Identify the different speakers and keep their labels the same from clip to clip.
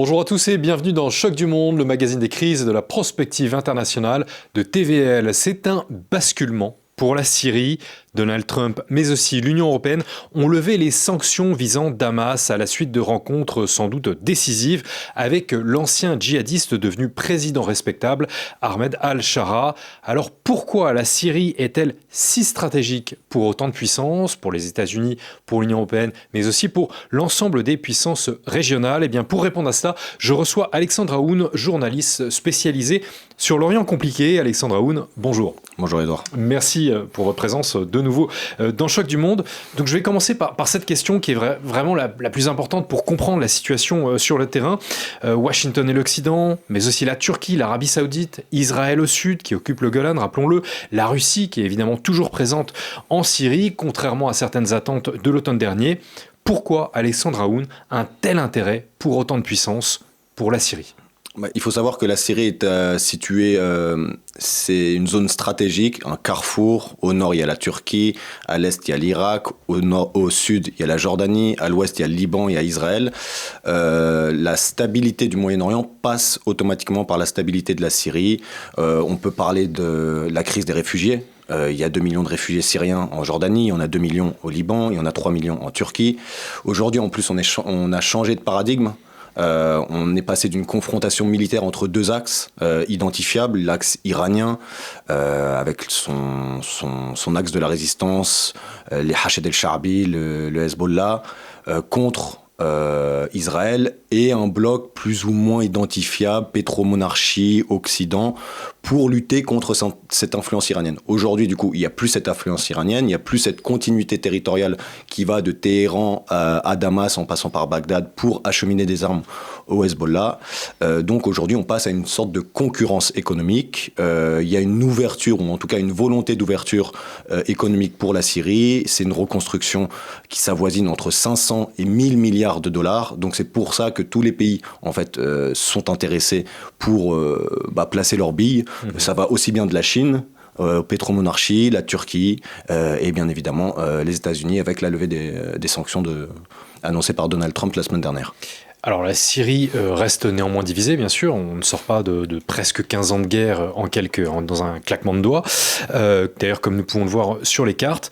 Speaker 1: Bonjour à tous et bienvenue dans Choc du Monde, le magazine des crises et de la prospective internationale de TVL. C'est un basculement pour la Syrie. Donald Trump, mais aussi l'Union européenne, ont levé les sanctions visant Damas à la suite de rencontres sans doute décisives avec l'ancien djihadiste devenu président respectable, Ahmed al-Shara. Alors pourquoi la Syrie est-elle si stratégique pour autant de puissances, pour les États-Unis, pour l'Union européenne, mais aussi pour l'ensemble des puissances régionales? Eh bien, pour répondre à cela, je reçois Alexandre Aoun, journaliste spécialisé sur l'Orient compliqué. Alexandre Aoun, bonjour.
Speaker 2: Bonjour Edouard.
Speaker 1: Merci pour votre présence de nouveau dans Choc du Monde. Donc je vais commencer par cette question qui est vraiment la plus importante pour comprendre la situation sur le terrain. Washington et l'Occident, mais aussi la Turquie, l'Arabie Saoudite, Israël au sud qui occupe le Golan, rappelons-le, la Russie qui est évidemment toujours présente en Syrie, contrairement à certaines attentes de l'automne dernier. Pourquoi, Alexandre Aoun, un tel intérêt pour autant de puissance pour la Syrie ?
Speaker 2: Il faut savoir que la Syrie est située, c'est une zone stratégique, un carrefour. Au nord, il y a la Turquie, à l'est, il y a l'Irak, au sud, il y a la Jordanie, à l'ouest, il y a le Liban, il y a Israël. La stabilité du Moyen-Orient passe automatiquement par la stabilité de la Syrie. On peut parler de la crise des réfugiés. Il y a 2 millions de réfugiés syriens en Jordanie, il y en a 2 millions au Liban, il y en a 3 millions en Turquie. Aujourd'hui, en plus, on a changé de paradigme. On est passé d'une confrontation militaire entre deux axes identifiables, l'axe iranien avec son axe de la résistance, les Hached el-Sha'bi, le Hezbollah, contre Israël, et un bloc plus ou moins identifiable, pétromonarchie, Occident, pour lutter contre cette influence iranienne. Aujourd'hui, du coup, il n'y a plus cette influence iranienne, il n'y a plus cette continuité territoriale qui va de Téhéran à Damas en passant par Bagdad pour acheminer des armes au Hezbollah. Donc aujourd'hui, on passe à une sorte de concurrence économique. Il y a une ouverture, ou en tout cas une volonté d'ouverture économique pour la Syrie. C'est une reconstruction qui s'avoisine entre 500 et 1000 milliards de dollars. Donc c'est pour ça que tous les pays, en fait, sont intéressés pour placer leurs billes. Ça va aussi bien de la Chine, pétromonarchie, la Turquie et bien évidemment les États-Unis avec la levée des sanctions annoncées par Donald Trump la semaine dernière.
Speaker 1: Alors la Syrie reste néanmoins divisée, bien sûr. On ne sort pas de presque 15 ans de guerre dans un claquement de doigts. D'ailleurs, comme nous pouvons le voir sur les cartes.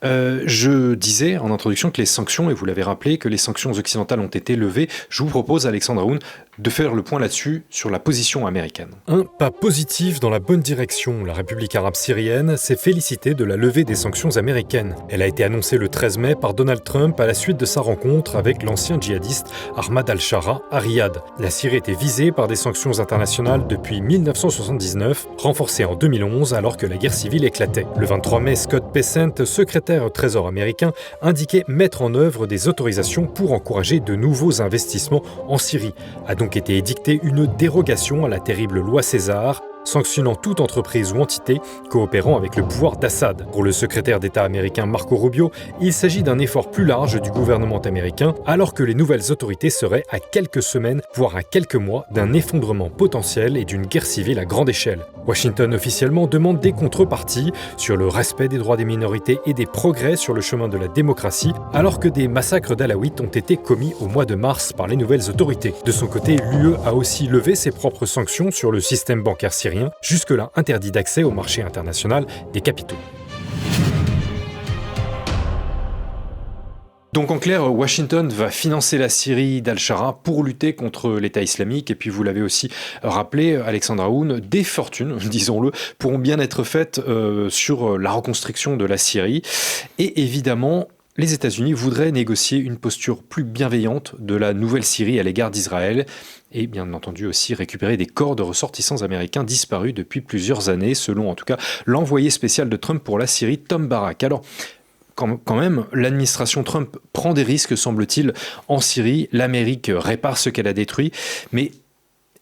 Speaker 1: Je disais en introduction que les sanctions, et vous l'avez rappelé, que les sanctions occidentales ont été levées. Je vous propose, Alexandre Aoun, de faire le point là-dessus, sur la position américaine. Un pas positif dans la bonne direction. La République arabe syrienne s'est félicitée de la levée des sanctions américaines. Elle a été annoncée le 13 mai par Donald Trump à la suite de sa rencontre avec l'ancien djihadiste Ahmed al-Shara à Riyad. La Syrie était visée par des sanctions internationales depuis 1979, renforcées en 2011 alors que la guerre civile éclatait. Le 23 mai, Scott Bessent, secrétaire au Trésor américain, indiquait mettre en œuvre des autorisations pour encourager de nouveaux investissements en Syrie. A donc été édictée une dérogation à la terrible loi César, sanctionnant toute entreprise ou entité coopérant avec le pouvoir d'Assad. Pour le secrétaire d'État américain Marco Rubio, il s'agit d'un effort plus large du gouvernement américain, alors que les nouvelles autorités seraient à quelques semaines, voire à quelques mois, d'un effondrement potentiel et d'une guerre civile à grande échelle. Washington officiellement demande des contreparties sur le respect des droits des minorités et des progrès sur le chemin de la démocratie, alors que des massacres d'Alaouites ont été commis au mois de mars par les nouvelles autorités. De son côté, l'UE a aussi levé ses propres sanctions sur le système bancaire syrien, jusque-là interdit d'accès au marché international des capitaux. Donc en clair, Washington va financer la Syrie d'Al-Shara pour lutter contre l'État islamique. Et puis vous l'avez aussi rappelé, Alexandre Aoun, des fortunes, disons-le, pourront bien être faites sur la reconstruction de la Syrie. Et évidemment, les États-Unis voudraient négocier une posture plus bienveillante de la nouvelle Syrie à l'égard d'Israël. Et bien entendu aussi récupérer des corps de ressortissants américains disparus depuis plusieurs années, selon en tout cas l'envoyé spécial de Trump pour la Syrie, Tom Barrack. Alors, quand même, l'administration Trump prend des risques, semble-t-il, en Syrie. L'Amérique répare ce qu'elle a détruit. Mais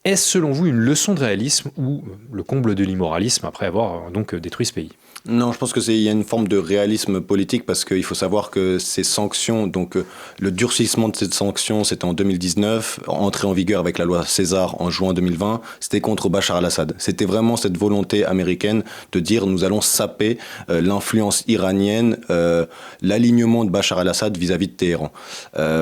Speaker 1: est-ce, selon vous, une leçon de réalisme ou le comble de l'immoralisme après avoir donc détruit ce pays ?
Speaker 2: Non, je pense il y a une forme de réalisme politique parce qu'il faut savoir que ces sanctions, donc le durcissement de ces sanctions, c'était en 2019, entré en vigueur avec la loi César en juin 2020, c'était contre Bachar al-Assad. C'était vraiment cette volonté américaine de dire nous allons saper l'influence iranienne, l'alignement de Bachar al-Assad vis-à-vis de Téhéran.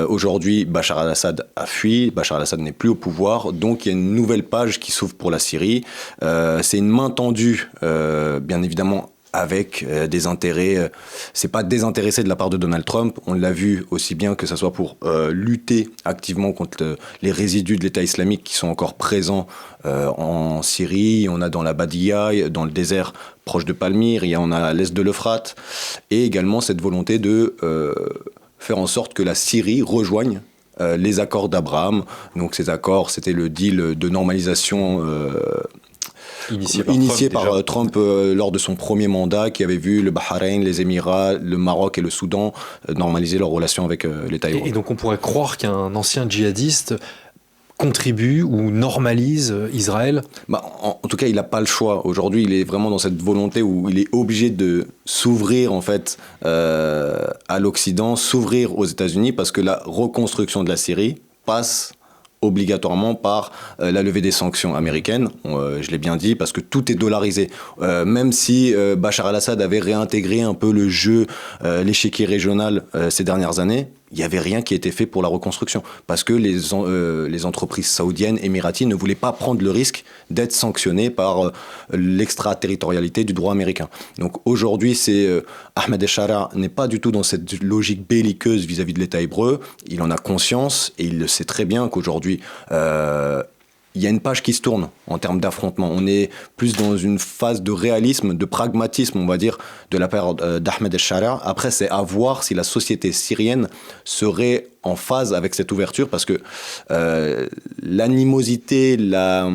Speaker 2: Aujourd'hui, Bachar al-Assad a fui, Bachar al-Assad n'est plus au pouvoir, donc il y a une nouvelle page qui s'ouvre pour la Syrie. C'est une main tendue, bien évidemment, avec des intérêts, c'est pas désintéressé de la part de Donald Trump, on l'a vu aussi bien que ce soit pour lutter activement contre les résidus de l'État islamique qui sont encore présents en Syrie, on a dans la Badia, dans le désert proche de Palmyre, on a à l'est de l'Euphrate, et également cette volonté de faire en sorte que la Syrie rejoigne les accords d'Abraham. Donc ces accords, c'était le deal de normalisation initié par Trump lors de son premier mandat, qui avait vu le Bahreïn, les Émirats, le Maroc et le Soudan normaliser leurs relations avec l'État hébreu.
Speaker 1: Et donc on pourrait croire qu'un ancien djihadiste contribue ou normalise Israël?
Speaker 2: En tout cas, il n'a pas le choix. Aujourd'hui, il est vraiment dans cette volonté où il est obligé de s'ouvrir en fait à l'Occident, s'ouvrir aux États-Unis, parce que la reconstruction de la Syrie passe obligatoirement par la levée des sanctions américaines, je l'ai bien dit, parce que tout est dollarisé. Même si Bachar al-Assad avait réintégré un peu le jeu, l'échiquier régional ces dernières années, il n'y avait rien qui était fait pour la reconstruction, parce que les entreprises saoudiennes, émiraties ne voulaient pas prendre le risque d'être sanctionnées par l'extraterritorialité du droit américain. Donc aujourd'hui, Ahmed el-Sharaa n'est pas du tout dans cette logique belliqueuse vis-à-vis de l'État hébreu. Il en a conscience et il le sait très bien qu'aujourd'hui, il y a une page qui se tourne en termes d'affrontement. On est plus dans une phase de réalisme, de pragmatisme, on va dire, de la part d'Ahmed el-Sharaa. Après, c'est à voir si la société syrienne serait en phase avec cette ouverture, parce que l'animosité, la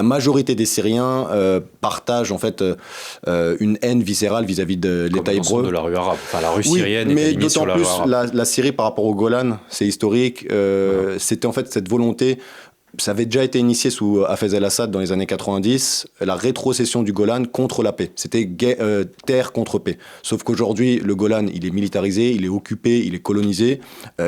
Speaker 2: majorité des Syriens partagent en fait une haine viscérale vis-à-vis de l'État hébreu.
Speaker 1: De la rue arabe, enfin la rue syrienne.
Speaker 2: Mais d'autant plus la Syrie par rapport au Golan, c'est historique. C'était en fait cette volonté. Ça avait déjà été initié sous Hafez el-Assad dans les années 90, la rétrocession du Golan contre la paix. C'était terre contre paix. Sauf qu'aujourd'hui, le Golan, il est militarisé, il est occupé, il est colonisé.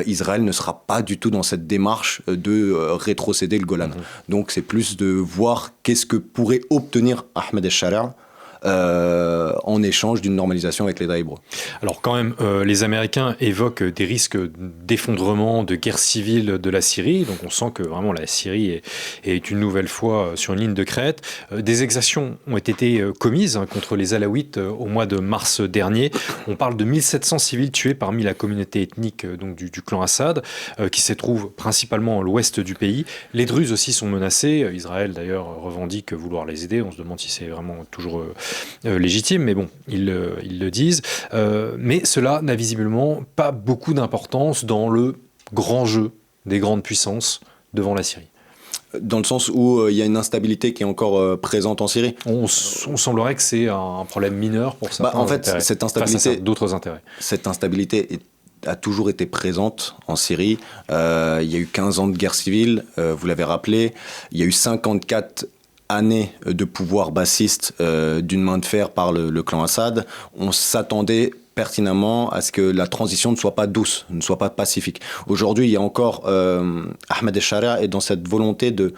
Speaker 2: Israël ne sera pas du tout dans cette démarche de rétrocéder le Golan. Donc c'est plus de voir qu'est-ce que pourrait obtenir Ahmed el-Sharaa en échange d'une normalisation avec l'État hébreu.
Speaker 1: Alors quand même, les Américains évoquent des risques d'effondrement, de guerre civile de la Syrie. Donc on sent que vraiment la Syrie est une nouvelle fois sur une ligne de crête. Des exactions ont été commises contre les Alaouites au mois de mars dernier. On parle de 1700 civils tués parmi la communauté ethnique donc du clan Assad, qui se trouve principalement à l'ouest du pays. Les Druzes aussi sont menacés. Israël d'ailleurs revendique vouloir les aider. On se demande si c'est vraiment toujours légitime, mais bon, ils le disent. Mais cela n'a visiblement pas beaucoup d'importance dans le grand jeu des grandes puissances devant la Syrie.
Speaker 2: Dans le sens où il y a une instabilité qui est encore présente en Syrie.
Speaker 1: On semblerait que c'est un problème mineur pour certains
Speaker 2: en fait,
Speaker 1: intérêts,
Speaker 2: cette instabilité,
Speaker 1: d'autres intérêts.
Speaker 2: Cette instabilité a toujours été présente en Syrie. Il y a eu 15 ans de guerre civile, vous l'avez rappelé. Il y a eu 54 années de pouvoir bassiste d'une main de fer par le clan Assad. On s'attendait pertinemment à ce que la transition ne soit pas douce, ne soit pas pacifique. Aujourd'hui, il y a encore Ahmed el-Sharaa est dans cette volonté de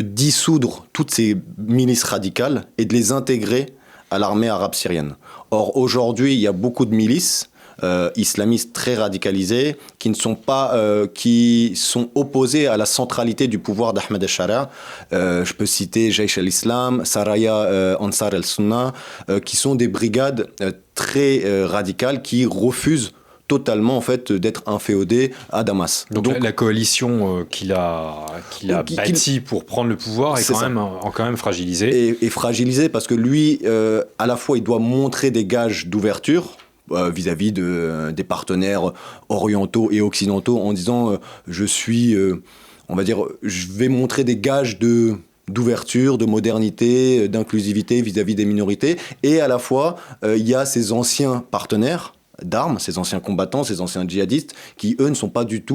Speaker 2: dissoudre toutes ces milices radicales et de les intégrer à l'armée arabe syrienne. Or, aujourd'hui, il y a beaucoup de milices islamistes très radicalisés qui sont opposés à la centralité du pouvoir d'Ahmed el-Sharaa. Je peux citer Jaish al-Islam, Saraya Ansar al-Sunnah, qui sont des brigades très radicales qui refusent totalement en fait d'être inféodés à Damas.
Speaker 1: Donc la coalition qu'il a bâtie pour prendre le pouvoir est quand même fragilisée.
Speaker 2: Et fragilisée parce que lui, à la fois, il doit montrer des gages d'ouverture vis-à-vis des partenaires orientaux et occidentaux en disant je vais montrer des gages d'ouverture, de modernité, d'inclusivité vis-à-vis des minorités, et à la fois il y a ces anciens partenaires d'armes, ces anciens combattants, ces anciens djihadistes, qui eux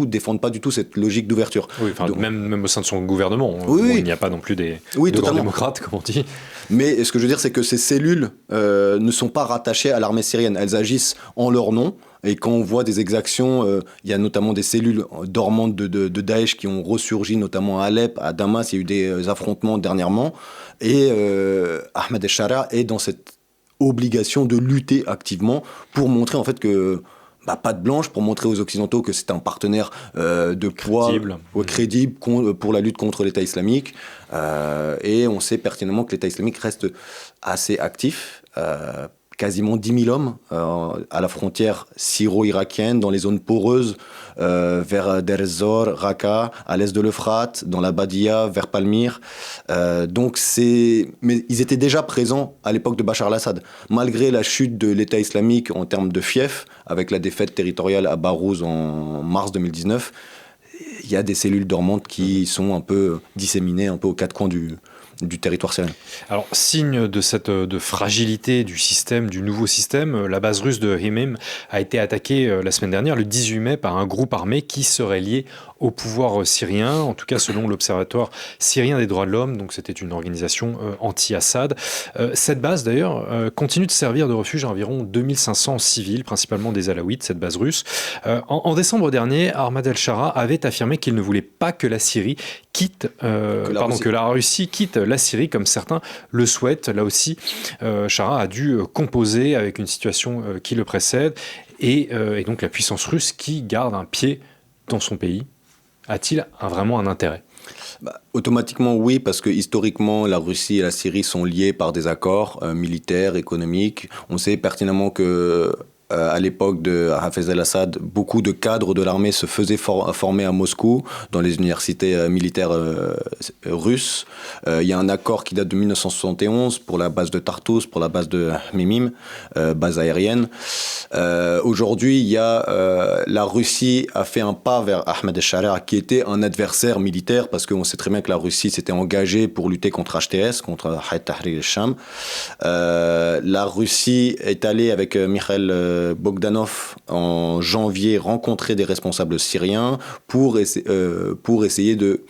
Speaker 2: défendent pas du tout cette logique d'ouverture.
Speaker 1: Oui, donc, même au sein de son gouvernement,
Speaker 2: oui.
Speaker 1: Il n'y a pas non plus des
Speaker 2: totalement
Speaker 1: démocrates, comme on dit.
Speaker 2: Mais ce que je veux dire, c'est que ces cellules ne sont pas rattachées à l'armée syrienne. Elles agissent en leur nom. Et quand on voit des exactions, il y a notamment des cellules dormantes de Daesh qui ont ressurgi, notamment à Alep, à Damas, il y a eu des affrontements dernièrement. Et Ahmed el-Sharia est dans cette obligation de lutter activement pour montrer en fait que patte blanche, pour montrer aux Occidentaux que c'est un partenaire de poids crédible pour la lutte contre l'État islamique. Et on sait pertinemment que l'État islamique reste assez actif. Quasiment 10 000 hommes à la frontière syro-irakienne, dans les zones poreuses, vers Deir ez-Zor, Raqqa, à l'est de l'Euphrate, dans la Badia, vers Palmyre. Mais ils étaient déjà présents à l'époque de Bachar al-Assad. Malgré la chute de l'État islamique en termes de fief, avec la défaite territoriale à Barouz en mars 2019, il y a des cellules dormantes qui sont un peu disséminées un peu aux quatre coins du territoire syrien.
Speaker 1: Alors, signe de cette fragilité du système, du nouveau système, la base russe de Hmeim a été attaquée la semaine dernière, le 18 mai, par un groupe armé qui serait lié au pouvoir syrien, en tout cas selon l'Observatoire syrien des droits de l'homme, donc c'était une organisation anti-Assad. Cette base d'ailleurs continue de servir de refuge à environ 2500 civils, principalement des Alaouites, cette base russe. En décembre dernier, Ahmad el-Sharia avait affirmé qu'il ne voulait pas que la Syrie que la Russie quitte la Syrie comme certains le souhaitent. Là aussi, Sharia a dû composer avec une situation qui le précède et donc la puissance russe qui garde un pied dans son pays. A-t-il vraiment un intérêt ?
Speaker 2: Automatiquement oui, parce que historiquement la Russie et la Syrie sont liées par des accords militaires, économiques. On sait pertinemment que à l'époque de Hafez al-Assad, beaucoup de cadres de l'armée se faisaient former à Moscou, dans les universités militaires russes. Il y a un accord qui date de 1971 pour la base de Tartus, pour la base de Hmeimim, base aérienne. Aujourd'hui, la Russie a fait un pas vers Ahmed el-Sharia, qui était un adversaire militaire, parce qu'on sait très bien que la Russie s'était engagée pour lutter contre HTS, contre Hayat Tahrir al-Sham. La Russie est allée avec Mikhail Bogdanov en janvier rencontrer des responsables syriens pour essayer de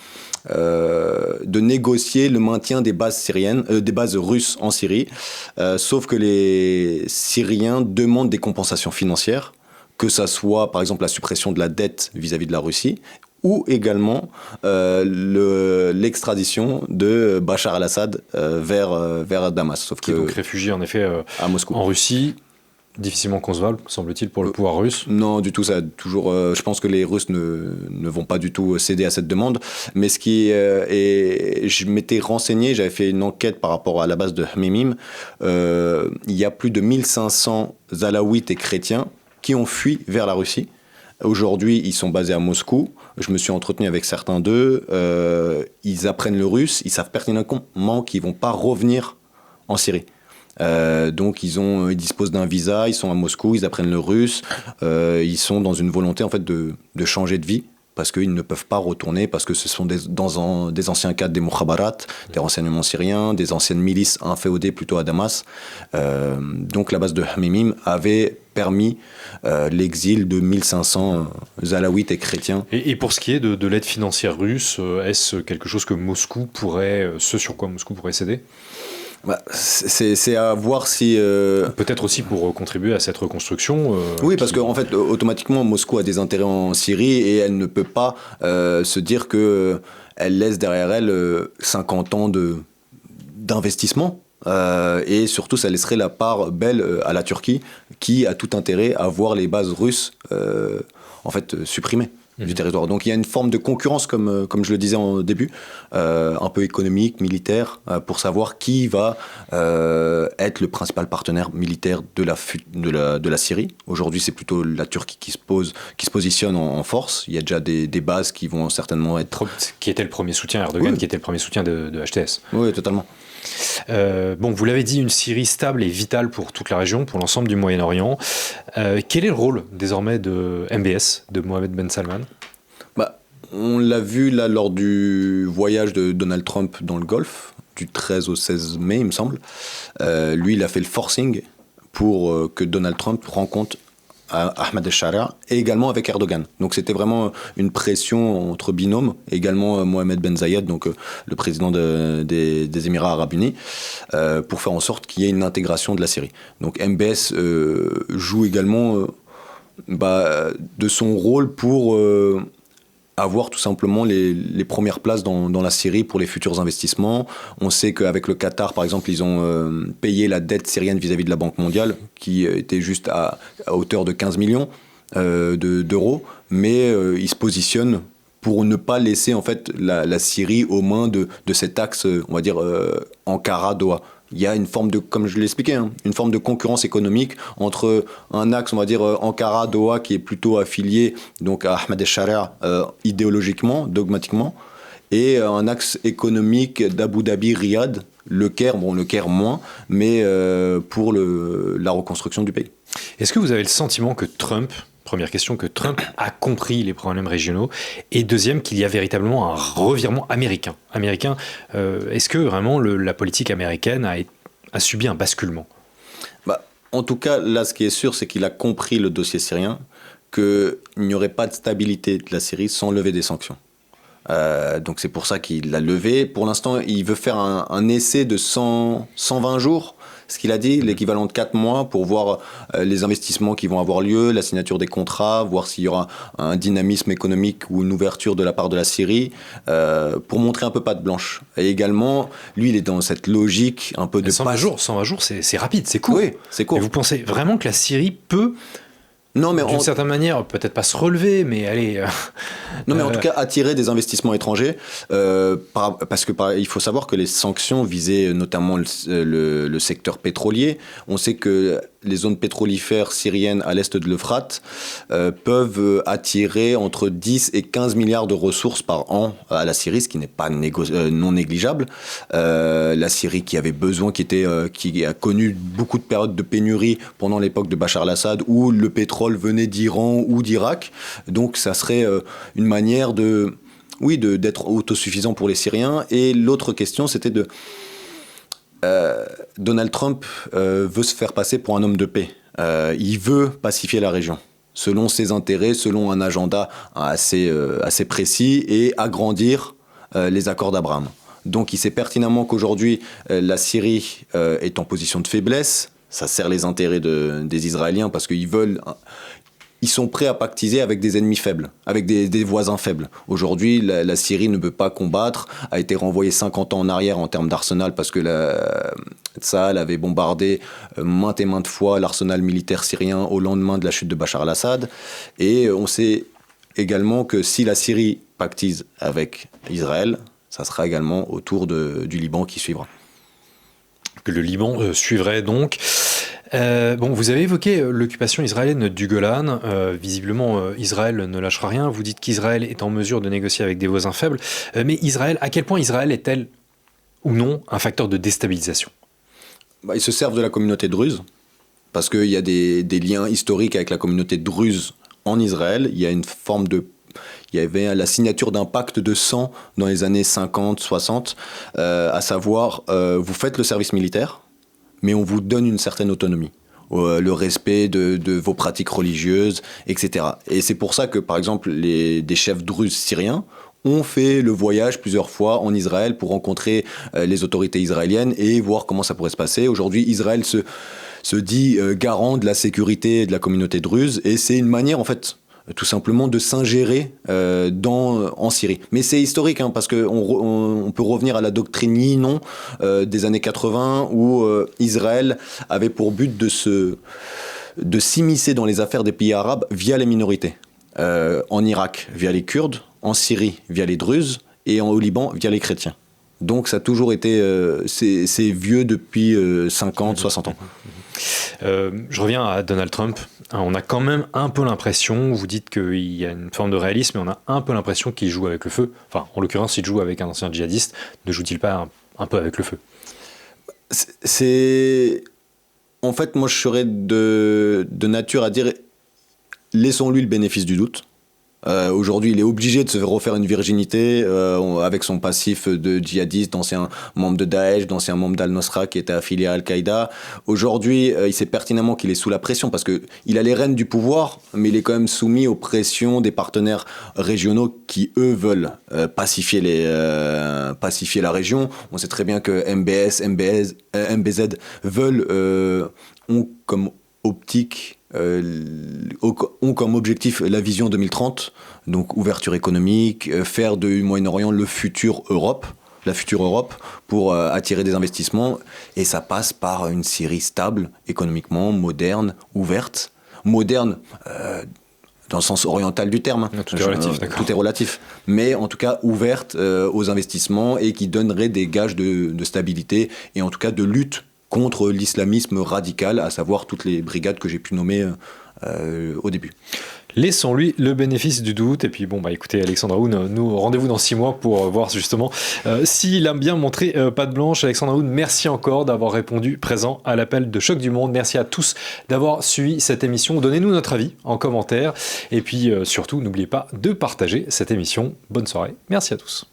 Speaker 2: négocier le maintien des bases des bases russes en Syrie, sauf que les Syriens demandent des compensations financières, que ça soit par exemple la suppression de la dette vis-à-vis de la Russie, ou également l'extradition de Bachar al-Assad vers Damas. Sauf
Speaker 1: qui est donc réfugié en effet
Speaker 2: à Moscou.
Speaker 1: En Russie. Difficilement concevable, semble-t-il, pour le pouvoir russe.
Speaker 2: Non, du tout. Je pense que les Russes ne vont pas du tout céder à cette demande. Mais je m'étais renseigné, j'avais fait une enquête par rapport à la base de Hmeimim. Il y a plus de 1500 Alaouites et chrétiens qui ont fui vers la Russie. Aujourd'hui, ils sont basés à Moscou. Je me suis entretenu avec certains d'eux. Ils apprennent le russe. Ils savent pertinemment qu'ils ne vont pas revenir en Syrie. Donc ils disposent d'un visa, ils sont à Moscou, ils apprennent le russe, ils sont dans une volonté en fait de changer de vie, parce qu'ils ne peuvent pas retourner, parce que ce sont des anciens cadres des Mukhabarat, des renseignements syriens, des anciennes milices inféodées plutôt à Damas. Donc la base de Hmeimim avait permis l'exil de 1500 Alaouites et chrétiens.
Speaker 1: Et pour ce qui est de l'aide financière russe, est-ce quelque chose que ce sur quoi Moscou pourrait céder ?
Speaker 2: C'est à voir si...
Speaker 1: Peut-être aussi pour contribuer à cette reconstruction.
Speaker 2: Oui, parce qu'en fait, automatiquement, Moscou a des intérêts en Syrie et elle ne peut pas se dire qu'elle laisse derrière elle 50 ans d'investissement. Et surtout, ça laisserait la part belle à la Turquie, qui a tout intérêt à voir les bases russes supprimées du territoire. Donc il y a une forme de concurrence, comme je le disais en début, un peu économique, militaire, pour savoir qui va être le principal partenaire militaire de la Syrie. Aujourd'hui, c'est plutôt la Turquie qui se positionne en force. Il y a déjà des bases qui vont certainement être...
Speaker 1: Qui était le premier soutien, Erdogan, oui. Qui était le premier soutien de HTS.
Speaker 2: Oui, totalement.
Speaker 1: Vous l'avez dit, une Syrie stable et vitale pour toute la région, pour l'ensemble du Moyen-Orient. Quel est le rôle désormais de MBS, de Mohamed Ben Salman ?
Speaker 2: On l'a vu là lors du voyage de Donald Trump dans le Golfe, du 13 au 16 mai, il me semble. Lui, il a fait le forcing pour que Donald Trump rencontre Ahmed el-Sharia, et également avec Erdogan. Donc c'était vraiment une pression entre binômes, également Mohamed Ben Zayed, donc le président des Émirats Arabes Unis, pour faire en sorte qu'il y ait une intégration de la Syrie. Donc MBS joue également de son rôle pour avoir tout simplement les premières places dans la Syrie pour les futurs investissements. On sait qu'avec le Qatar, par exemple, ils ont payé la dette syrienne vis-à-vis de la Banque mondiale, qui était juste à hauteur de 15 millions d'euros, mais ils se positionnent pour ne pas laisser en fait la Syrie aux mains de cet axe, on va dire, Ankara-Doha. Il y a une forme de, comme je l'expliquais, une forme de concurrence économique entre un axe, on va dire, Ankara-Doha, qui est plutôt affilié donc, à Ahmed el-Sharia idéologiquement, dogmatiquement, et un axe économique d'Abu Dhabi-Riyad, le Caire moins, mais pour la reconstruction du pays.
Speaker 1: Est-ce que vous avez le sentiment que Trump, première question, que Trump a compris les problèmes régionaux, et deuxième, qu'il y a véritablement un revirement américain. Est-ce que vraiment la politique américaine a subi un basculement ?
Speaker 2: En tout cas, là, ce qui est sûr, c'est qu'il a compris le dossier syrien, qu'il n'y aurait pas de stabilité de la Syrie sans lever des sanctions. Donc c'est pour ça qu'il l'a levé. Pour l'instant, il veut faire un essai de 120 jours, ce qu'il a dit, l'équivalent de 4 mois, pour voir les investissements qui vont avoir lieu, la signature des contrats, voir s'il y aura un dynamisme économique ou une ouverture de la part de la Syrie, pour montrer un peu patte blanche. Et également, lui, il est dans cette logique un peu de...
Speaker 1: 120 jours, c'est rapide, c'est court.
Speaker 2: Oui, c'est court.
Speaker 1: Et vous pensez vraiment que la Syrie peut... Non, mais d'une certaine manière, peut-être pas se relever, mais allez...
Speaker 2: Non, mais en tout cas, attirer des investissements étrangers, parce que il faut savoir que les sanctions visaient notamment le secteur pétrolier. On sait que les zones pétrolifères syriennes à l'est de l'Euphrate peuvent attirer entre 10 et 15 milliards de ressources par an à la Syrie, ce qui n'est pas non négligeable. La Syrie qui avait besoin, qui a connu beaucoup de périodes de pénurie pendant l'époque de Bachar el-Assad, où le pétrole venait d'Iran ou d'Irak. Donc ça serait une manière d'être autosuffisant pour les Syriens. Et l'autre question, c'était Donald Trump veut se faire passer pour un homme de paix. Il veut pacifier la région, selon ses intérêts, selon un agenda assez précis, et agrandir les accords d'Abraham. Donc il sait pertinemment qu'aujourd'hui, la Syrie est en position de faiblesse. Ça sert les intérêts des Israéliens, parce qu'ils sont prêts à pactiser avec des ennemis faibles, avec des voisins faibles. Aujourd'hui, la Syrie ne peut pas combattre, a été renvoyée 50 ans en arrière en termes d'arsenal, parce que Tsahal avait bombardé maintes et maintes fois l'arsenal militaire syrien au lendemain de la chute de Bachar el-Assad. Et on sait également que si la Syrie pactise avec Israël, ça sera également au tour du Liban qui suivra.
Speaker 1: Que le Liban suivrait donc. Vous avez évoqué l'occupation israélienne du Golan. Visiblement, Israël ne lâchera rien. Vous dites qu'Israël est en mesure de négocier avec des voisins faibles. Mais à quel point Israël est-elle, ou non, un facteur de déstabilisation ?
Speaker 2: Ils se servent de la communauté druze, parce qu'il y a des liens historiques avec la communauté druze en Israël. Il y a une forme il y avait la signature d'un pacte de sang dans les années 50, 60, à savoir, vous faites le service militaire, mais on vous donne une certaine autonomie, le respect de vos pratiques religieuses, etc. Et c'est pour ça que, par exemple, des chefs druzes syriens ont fait le voyage plusieurs fois en Israël pour rencontrer les autorités israéliennes et voir comment ça pourrait se passer. Aujourd'hui, Israël se dit garant de la sécurité de la communauté druze, et c'est une manière, en fait, tout simplement de s'ingérer en Syrie. Mais c'est historique, parce qu'on peut revenir à la doctrine ni-non des années 80, où Israël avait pour but de s'immiscer dans les affaires des pays arabes via les minorités. En Irak, via les Kurdes, en Syrie, via les Druzes, et au Liban, via les chrétiens. Donc ça a toujours été... c'est vieux depuis 50, 60 ans.
Speaker 1: Je reviens à Donald Trump. On a quand même un peu l'impression, vous dites qu'il y a une forme de réalisme, mais on a un peu l'impression qu'il joue avec le feu. Enfin, en l'occurrence, il joue avec un ancien djihadiste. Ne joue-t-il pas un peu avec le feu ?
Speaker 2: En fait, moi, je serais de nature à dire, laissons-lui le bénéfice du doute. Aujourd'hui, il est obligé de se refaire une virginité avec son passif de djihadiste, d'ancien membre de Daesh, d'ancien membre d'Al-Nosra qui était affilié à Al-Qaïda. Aujourd'hui, il sait pertinemment qu'il est sous la pression parce que il a les rênes du pouvoir, mais il est quand même soumis aux pressions des partenaires régionaux qui, eux, veulent pacifier la région. On sait très bien que MBZ veulent, ont comme optique ont comme objectif la vision 2030, donc ouverture économique, faire du Moyen-Orient la future Europe, pour attirer des investissements. Et ça passe par une Syrie stable, économiquement, moderne, ouverte. Moderne dans le sens oriental du terme.
Speaker 1: Tout est relatif, d'accord.
Speaker 2: Tout est relatif. Mais en tout cas ouverte aux investissements et qui donnerait des gages de stabilité et en tout cas de lutte contre l'islamisme radical, à savoir toutes les brigades que j'ai pu nommer au début.
Speaker 1: Laissons-lui le bénéfice du doute. Et puis écoutez, Alexandre Aoun, nous rendez-vous dans 6 mois pour voir justement s'il a bien montré patte blanche. Alexandre Aoun, merci encore d'avoir répondu présent à l'appel de Choc du Monde. Merci à tous d'avoir suivi cette émission. Donnez-nous notre avis en commentaire. Et puis surtout, n'oubliez pas de partager cette émission. Bonne soirée. Merci à tous.